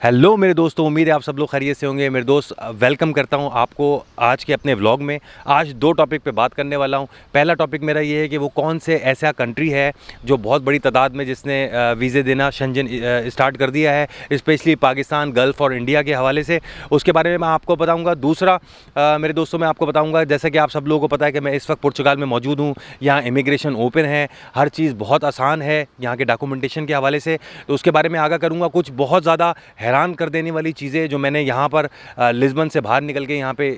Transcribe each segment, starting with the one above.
Hello मेरे दोस्तों, उम्मीद है आप सब लोग खैरियत से होंगे। मेरे दोस्त, वेलकम करता हूं आपको आज के अपने व्लॉग में। आज दो टॉपिक पे बात करने वाला हूं। पहला टॉपिक मेरा ये है कि वो कौन से ऐसा कंट्री है जो बहुत बड़ी तादाद में जिसने वीज़े देना शंजन स्टार्ट कर दिया है, स्पेशली पाकिस्तान, गल्फ़ और इंडिया के हवाले से। उसके बारे में मैं आपको बताऊँगा। दूसरा मेरे दोस्तों, मैं आपको बताऊँगा, जैसा कि आप सब लोगों को पता है कि मैं इस वक्त पुर्तगाल में मौजूद हूँ। यहाँ इमिग्रेशन ओपन है, हर चीज़ बहुत आसान है यहाँ के डॉक्यूमेंटेशन के हवाले से। तो उसके बारे में आगाह करूँगा। कुछ बहुत ज़्यादा हैरान कर देने वाली चीज़ें जो मैंने यहाँ पर लिस्बन से बाहर निकल के यहाँ पे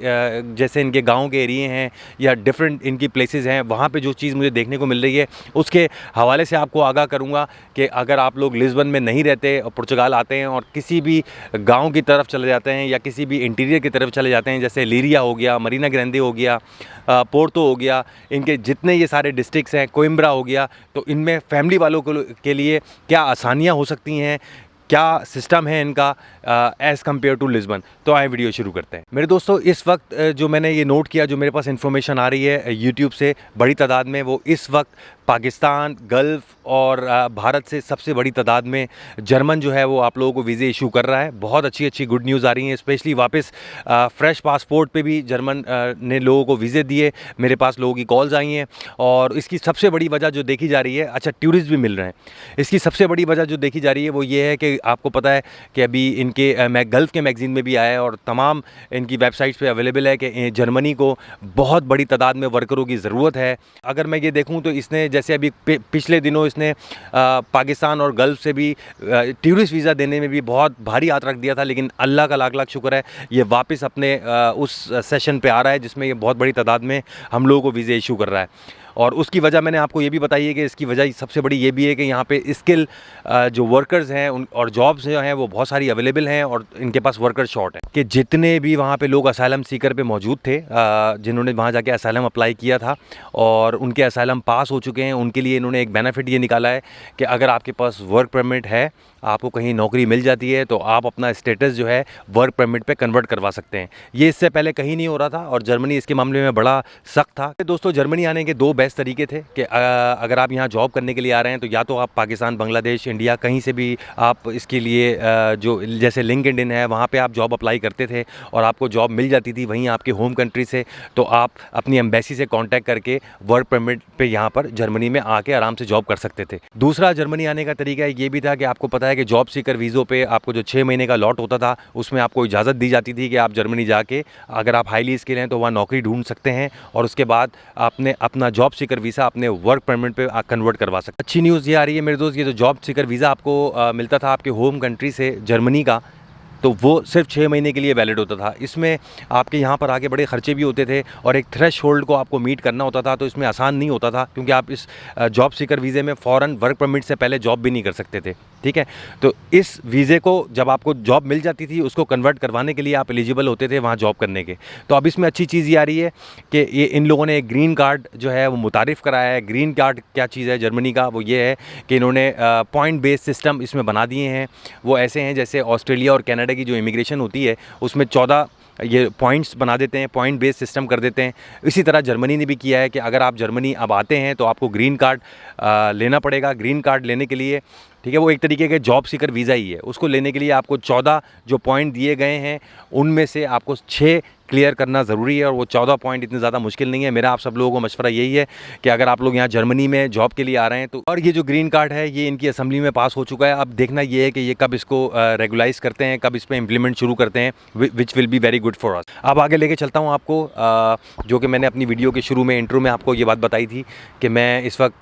जैसे इनके गांव के एरिए हैं या डिफरेंट इनकी प्लेसेस हैं, वहाँ पे जो चीज़ मुझे देखने को मिल रही है उसके हवाले से आपको आगाह करूँगा कि अगर आप लोग लिस्बन में नहीं रहते और पुर्तगाल आते हैं और किसी भी गाँव की तरफ चले जाते हैं या किसी भी इंटीरियर की तरफ चले जाते हैं, जैसे लीरिया हो गया, मरीना ग्रैंडे हो गया, पोर्तो हो गया, इनके जितने ये सारे डिस्ट्रिक्ट्स हैं, कोइम्ब्रा हो गया, तो इनमें फैमिली वालों के लिए क्या आसानियाँ हो सकती हैं, क्या सिस्टम है इनका एज़ कम्पेयर टू लिस्बन। तो आए वीडियो शुरू करते हैं। मेरे दोस्तों, इस वक्त जो मैंने ये नोट किया, जो मेरे पास इन्फॉर्मेशन आ रही है यूट्यूब से बड़ी तादाद में, वो इस वक्त पाकिस्तान, गल्फ़ और भारत से सबसे बड़ी तादाद में जर्मन जो है वो आप लोगों को वीज़े इशू कर रहा है। बहुत अच्छी गुड न्यूज़ आ रही है। स्पेशली वापस फ्रेश पासपोर्ट पे भी जर्मन ने लोगों को वीज़े दिए। मेरे पास लोगों की कॉल्स आई हैं और इसकी सबसे बड़ी वजह जो देखी जा रही है, अच्छा टूरिस्ट भी मिल रहे हैं। इसकी सबसे बड़ी वजह जो देखी जा रही है वो ये है कि आपको पता है कि अभी इनके मैं गल्फ़ के मैगज़ीन में भी आया है और तमाम इनकी वेबसाइट्स पे अवेलेबल है कि जर्मनी को बहुत बड़ी तादाद में वर्करों की ज़रूरत है। अगर मैं ये देखूँ तो इसने जैसे अभी पिछले दिनों इसने पाकिस्तान और गल्फ़ से भी टूरिस्ट वीज़ा देने में भी बहुत भारी हाथ रख दिया था, लेकिन अल्लाह का लाख लाख शुक्र है ये वापस अपने उस सेशन पे आ रहा है जिसमें ये बहुत बड़ी तादाद में हम लोगों को वीज़े इशू कर रहा है। और उसकी वजह मैंने आपको ये भी बताई है कि इसकी वजह सबसे बड़ी ये भी है कि यहाँ पे स्किल जो वर्कर्स हैं उन और जॉब्स जो हैं वो बहुत सारी अवेलेबल हैं और इनके पास वर्कर शॉर्ट है। कि जितने भी वहाँ पे लोग असाइलम सीकर पे मौजूद थे, जिन्होंने वहाँ जाके असाइलम अप्लाई किया था और उनके असाइलम पास हो चुके हैं, उनके लिए इन्होंने एक बेनिफिट ये निकाला है कि अगर आपके पास वर्क परमिट है, आपको कहीं नौकरी मिल जाती है, तो आप अपना स्टेटस जो है वर्क परमिट पे कन्वर्ट करवा सकते हैं। ये इससे पहले कहीं नहीं हो रहा था और जर्मनी इसके मामले में बड़ा सख्त था। दोस्तों, जर्मनी आने के दो बेस्ट तरीके थे कि अगर आप यहाँ जॉब करने के लिए आ रहे हैं तो या तो आप पाकिस्तान, बांग्लादेश, इंडिया कहीं से भी आप इसके लिए जो जैसे लिंक्डइन है वहाँ पे आप जॉब अप्लाई करते थे और आपको जॉब मिल जाती थी वहीं आपके होम कंट्री से, तो आप अपनी एम्बेसी से कांटेक्ट करके वर्क परमिट पे यहाँ पर जर्मनी में आके आराम से जॉब कर सकते थे। दूसरा जर्मनी आने का तरीका ये भी था कि आपको पता है कि जॉब सीकर वीज़ों पे आपको जो 6 महीने का लॉट होता था उसमें आपको इजाज़त दी जाती थी कि आप जर्मनी जाके अगर आप हाईली स्किल हैं तो वहाँ नौकरी ढूंढ सकते हैं और उसके बाद आपने अपना जॉब सीकर वीज़ा अपने वर्क परमिट पे कन्वर्ट करवा सकते हैं। अच्छी न्यूज़ ये आ रही है मेरे दोस्त, ये जो जॉब सीकर वीज़ा आपको मिलता था आपके होम कंट्री से जर्मनी का, तो वो सिर्फ 6 महीने के लिए वैलिड होता था। इसमें आपके यहाँ पर आके बड़े ख़र्चे भी होते थे और एक थ्रेश होल्ड को आपको मीट करना होता था, तो इसमें आसान नहीं होता था क्योंकि आप इस जॉब सीकर वीज़े में फ़ौरन वर्क परमिट से पहले जॉब भी नहीं कर सकते थे। ठीक है, तो इस वीज़े को जब आपको जॉब मिल जाती थी उसको कन्वर्ट करवाने के लिए आप एलिजिबल होते थे वहाँ जॉब करने के। तो अब इसमें अच्छी चीज़ ये आ रही है कि ये इन लोगों ने एक ग्रीन कार्ड जो है वो मुतारिफ़ कराया है। ग्रीन कार्ड क्या चीज़ है जर्मनी का, वो ये है कि इन्होंने पॉइंट बेस्ड सिस्टम इसमें बना दिए हैं। वो ऐसे हैं जैसे ऑस्ट्रेलिया और कनाडा की जो इमिग्रेशन होती है उसमें 14 ये पॉइंट्स बना देते हैं, पॉइंट बेस्ड सिस्टम कर देते हैं। इसी तरह जर्मनी ने भी किया है कि अगर आप जर्मनी अब आते हैं तो आपको ग्रीन कार्ड लेना पड़ेगा। ग्रीन कार्ड लेने के लिए, ठीक है, वो एक तरीके के जॉब सीकर वीज़ा ही है, उसको लेने के लिए आपको 14 जो पॉइंट दिए गए हैं उनमें से आपको 6 क्लियर करना ज़रूरी है और वो 14 पॉइंट इतने ज़्यादा मुश्किल नहीं है। मेरा आप सब लोगों को मशवरा यही है कि अगर आप लोग यहाँ जर्मनी में जॉब के लिए आ रहे हैं तो, और ये जो ग्रीन कार्ड है ये इनकी असेंबली में पास हो चुका है। अब देखना ये है कि ये कब इसको रेगुलाइज़ करते हैं, कब इस पर इम्प्लीमेंट शुरू करते हैं, which will be very good for us. अब आगे लेके चलता हूँ आपको, जो कि मैंने अपनी वीडियो के शुरू में इंट्रो में आपको ये बात बताई थी कि मैं इस वक्त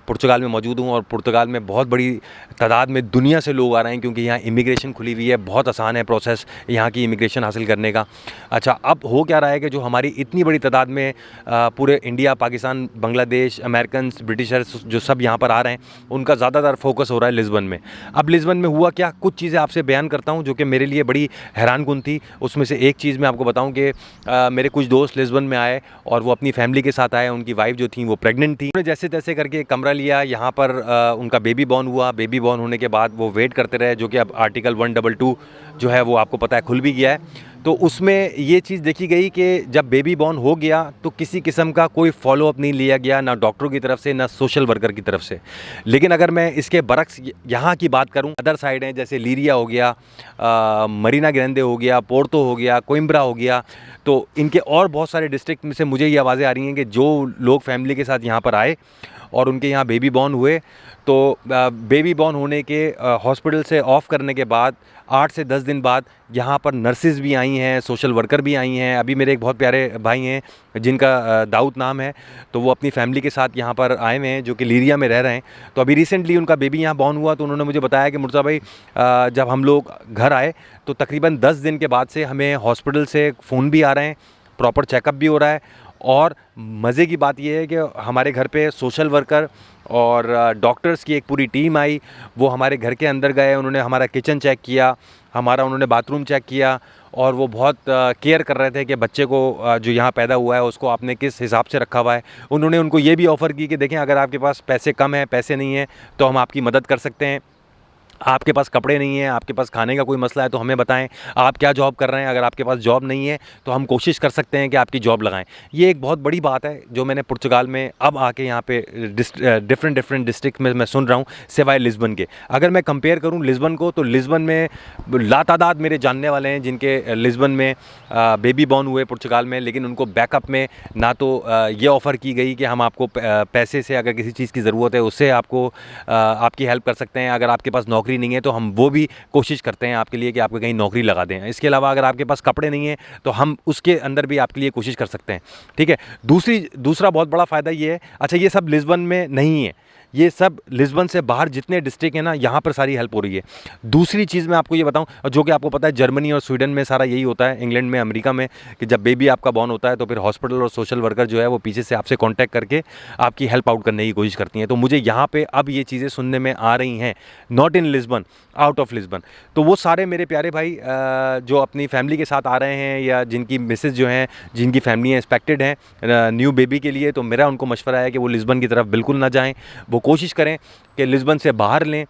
पुर्तगाल में मौजूद हूँ और पुर्तगाल में बहुत बड़ी तादाद में दुनिया से लोग आ रहे हैं क्योंकि यहाँ इमिग्रेशन खुली हुई है। बहुत आसान है प्रोसेस यहाँ की इमिग्रेशन हासिल करने का। अच्छा, अब हो क्या रहा है कि जो हमारी इतनी बड़ी तादाद में पूरे India, Pakistan, Bangladesh, American, Britishers जो सब यहाँ पर आ रहे हैं उनका ज़्यादातर फोकस हो रहा है लिस्बन में। अब लिस्बन में हुआ क्या, कुछ चीज़ें आपसे बयान करता हूँ जो कि मेरे लिए बड़ी हैरानकुन थी। उसमें से एक चीज़ मैं आपको बताऊँ कि मेरे कुछ दोस्त लिस्बन में आए और वो अपनी फैमिली के साथ आए। उनकी वाइफ जो थी वो प्रेग्नेंट थी। उन्होंने जैसे तैसे करके एक कमरा लिया, यहाँ पर उनका बेबी बॉर्न हुआ। बेबी बॉर्न होने के बाद वो वेट करते रहे, जो कि अब आर्टिकल 122 जो है वो आपको पता है खुल भी गया है। तो उसमें ये चीज़ देखी गई कि जब बेबी बॉर्न हो गया तो किसी किस्म का कोई फॉलोअप नहीं लिया गया, ना डॉक्टरों की तरफ से ना सोशल वर्कर की तरफ से। लेकिन अगर मैं इसके बरक्स यहाँ की बात करूँ, अदर साइड हैं जैसे लीरिया हो गया, मरीना ग्रैंडे हो गया, पोर्तो हो गया, कोइम्ब्रा हो गया, तो इनके और बहुत सारे डिस्ट्रिक्ट में से मुझे ये आवाज़ें आ रही हैं कि जो लोग फैमिली के साथ यहाँ पर आए और उनके यहाँ बेबी बॉर्न हुए, तो बेबी बॉर्न होने के हॉस्पिटल से ऑफ करने के बाद 8 से 10 दिन बाद यहाँ पर नर्सिस भी आई हैं, सोशल वर्कर भी आई हैं। अभी मेरे एक बहुत प्यारे भाई हैं जिनका दाऊद नाम है, तो वो अपनी फैमिली के साथ यहाँ पर आए हुए हैं जो कि लीरिया में रह रहे हैं। तो अभी रिसेंटली उनका बेबी यहाँ बॉर्न हुआ, तो उन्होंने मुझे बताया कि मुर्तज़ा भाई जब हम लोग घर आए तो तकरीबन 10 दिन के बाद से हमें हॉस्पिटल से फ़ोन भी आ रहे हैं, प्रॉपर चेकअप भी हो रहा है, और मज़े की बात यह है कि हमारे घर पे सोशल वर्कर और डॉक्टर्स की एक पूरी टीम आई। वो हमारे घर के अंदर गए, उन्होंने हमारा किचन चेक किया, उन्होंने बाथरूम चेक किया, और वो बहुत केयर कर रहे थे कि बच्चे को जो यहाँ पैदा हुआ है उसको आपने किस हिसाब से रखा हुआ है। उन्होंने उनको ये भी ऑफ़र की कि देखें, अगर आपके पास पैसे कम हैं, पैसे नहीं हैं, तो हम आपकी मदद कर सकते हैं। आपके पास कपड़े नहीं हैं, आपके पास खाने का कोई मसला है तो हमें बताएं, आप क्या जॉब कर रहे हैं। अगर आपके पास जॉब नहीं है तो हम कोशिश कर सकते हैं कि आपकी जॉब लगाएं। ये एक बहुत बड़ी बात है जो मैंने पुर्तगाल में अब आके यहाँ पे डिफरेंट डिस्ट्रिक्ट में मैं सुन रहा हूँ, सिवाय लिस्बन के। अगर मैं कंपेयर करूँ लिस्बन को, तो लिस्बन में लातादाद मेरे जानने वाले हैं जिनके लिस्बन में बेबी बॉर्न हुए पुर्तगाल में, लेकिन उनको बैकअप में ना तो ये ऑफ़र की गई कि हम आपको पैसे से अगर किसी चीज़ की ज़रूरत है उससे आपको आपकी हेल्प कर सकते हैं। अगर आपके पास नौकरी नहीं है तो हम वो भी कोशिश करते हैं आपके लिए कि आपको कहीं नौकरी लगा दें। इसके अलावा अगर आपके पास कपड़े नहीं हैं तो हम उसके अंदर भी आपके लिए कोशिश कर सकते हैं, ठीक है। दूसरा बहुत बड़ा फ़ायदा ये है, अच्छा ये सब लिस्बन में नहीं है, ये सब लिस्बन से बाहर जितने डिस्ट्रिक्ट हैं ना, यहाँ पर सारी हेल्प हो रही है। दूसरी चीज़ मैं आपको ये बताऊँ, जो कि आपको पता है जर्मनी और स्वीडन में सारा यही होता है, इंग्लैंड में, अमेरिका में, कि जब बेबी आपका बॉर्न होता है तो फिर हॉस्पिटल और सोशल वर्कर जो है वो पीछे से आपसे कांटेक्ट करके आपकी हेल्प आउट करने की कोशिश करती हैं। तो मुझे यहाँ पे अब ये चीज़ें सुनने में आ रही हैं, not in Lisbon, out of Lisbon. तो वो सारे मेरे प्यारे भाई जो अपनी फैमिली के साथ आ रहे हैं या जिनकी मिसेज जो हैं, जिनकी फैमिलियाँ एक्सपेक्टेड हैं न्यू बेबी के लिए, तो मेरा उनको मशवरा है कि वो लिस्बन की तरफ बिल्कुल ना जाएँ। वो कोशिश करें कि लिस्बन से बाहर लें।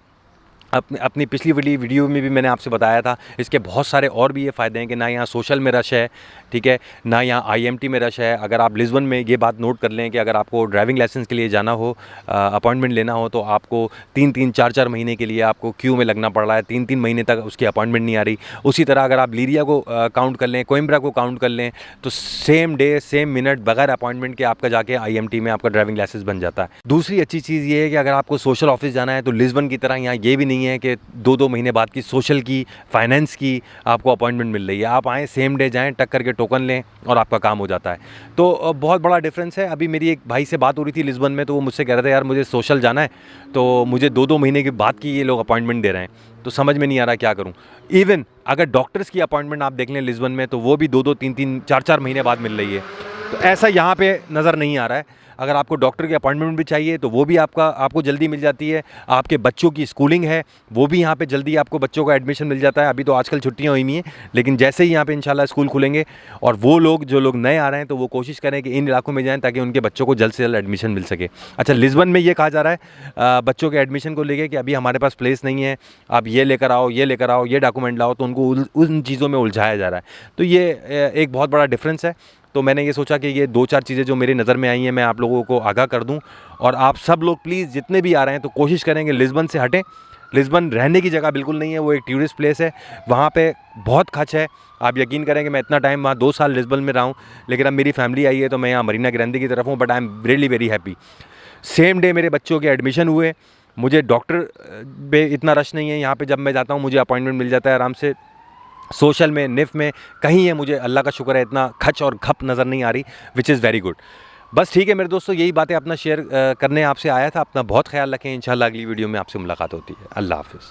अपनी पिछली वीडियो में भी मैंने आपसे बताया था, इसके बहुत सारे और भी ये फ़ायदे हैं कि ना यहाँ सोशल में रश है, ठीक है, ना यहाँ आईएमटी में रश है। अगर आप लिस्बन में ये बात नोट कर लें कि अगर आपको ड्राइविंग लाइसेंस के लिए जाना हो, अपॉइंटमेंट लेना हो, तो आपको 3-3, 4-4 महीने के लिए आपको क्यू में लगना पड़ रहा है, 3-3 महीने तक उसकी अपॉइंटमेंट नहीं आ रही। उसी तरह अगर आप लीरिया को काउंट कर लें, कोइम्ब्रा को काउंट कर लें, तो सेम डे सेम मिनट बगैर अपॉइंटमेंट के आपका जाके आईएमटी में आपका ड्राइविंग लाइसेंस बन जाता है। दूसरी अच्छी चीज़ ये है कि अगर आपको सोशल ऑफिस जाना है तो लिस्बन की तरह यहाँ ये भी नहीं है कि 2-2 महीने बाद की सोशल की, फाइनेंस की आपको अपॉइंटमेंट मिल रही है। आप आएँ, सेम डे जाएँ, टक करके टोकन लें और आपका काम हो जाता है। तो बहुत बड़ा डिफरेंस है। अभी मेरी एक भाई से बात हो रही थी लिस्बन में, तो वो मुझसे कह रहे थे, यार मुझे सोशल जाना है, तो मुझे 2-2 महीने के बाद की ये लोग अपॉइंटमेंट दे रहे हैं, तो समझ में नहीं आ रहा क्या करूं। इवन अगर डॉक्टर्स की अपॉइंटमेंट आप देख लें लिस्बन में, तो वो भी 2-2, 3-3, 4-4 महीने बाद मिल रही है। तो ऐसा यहाँ पे नज़र नहीं आ रहा है। अगर आपको डॉक्टर की अपॉइंटमेंट भी चाहिए तो वो भी आपको जल्दी मिल जाती है। आपके बच्चों की स्कूलिंग है वो भी यहाँ पे जल्दी आपको बच्चों का एडमिशन मिल जाता है। अभी तो आजकल छुट्टियाँ हुई हुई हैं, लेकिन जैसे ही यहाँ पे इंशाल्लाह स्कूल खुलेंगे, और वो लोग जो लोग नए आ रहे हैं तो वो कोशिश करें कि इन इलाकों में जाएँ ताकि उनके बच्चों को जल्द से जल्द एडमिशन मिल सके। अच्छा, लिस्बन में ये कहा जा रहा है बच्चों के एडमिशन को लेके कि अभी हमारे पास प्लेस नहीं है, आप ये लेकर आओ, ये लेकर आओ, ये डॉक्यूमेंट लाओ, तो उनको उन चीज़ों में उलझाया जा रहा है। तो ये एक बहुत बड़ा डिफरेंस है। तो मैंने ये सोचा कि ये 2-4 चीज़ें जो मेरी नज़र में आई हैं मैं आप लोगों को आगाह कर दूं, और आप सब लोग प्लीज़ जितने भी आ रहे हैं तो कोशिश करेंगे लिस्बन से हटें। लिस्बन रहने की जगह बिल्कुल नहीं है, वो एक टूरिस्ट प्लेस है, वहाँ पे बहुत खर्च है। आप यकीन करें कि मैं इतना टाइम वहाँ 2 साल लिस्बन में रहा हूँ, लेकिन अब मेरी फैमिली आई है तो मैं यहाँ मरीना ग्रैंडे की तरफ हूँ, but I am really very happy. Same day मेरे बच्चों के एडमिशन हुए। मुझे डॉक्टर पे इतना रश नहीं है, यहाँ पर जब मैं जाता हूँ मुझे अपॉइंटमेंट मिल जाता है आराम से। सोशल में, निफ में कहीं है, मुझे अल्लाह का शुक्र है इतना खच और खप नज़र नहीं आ रही, विच इज़ वेरी गुड। बस ठीक है मेरे दोस्तों, यही बातें अपना शेयर करने आपसे आया था। अपना बहुत ख्याल रखें, इंशाल्लाह अगली वीडियो में आपसे मुलाकात होती है। अल्लाह हाफ़िज़।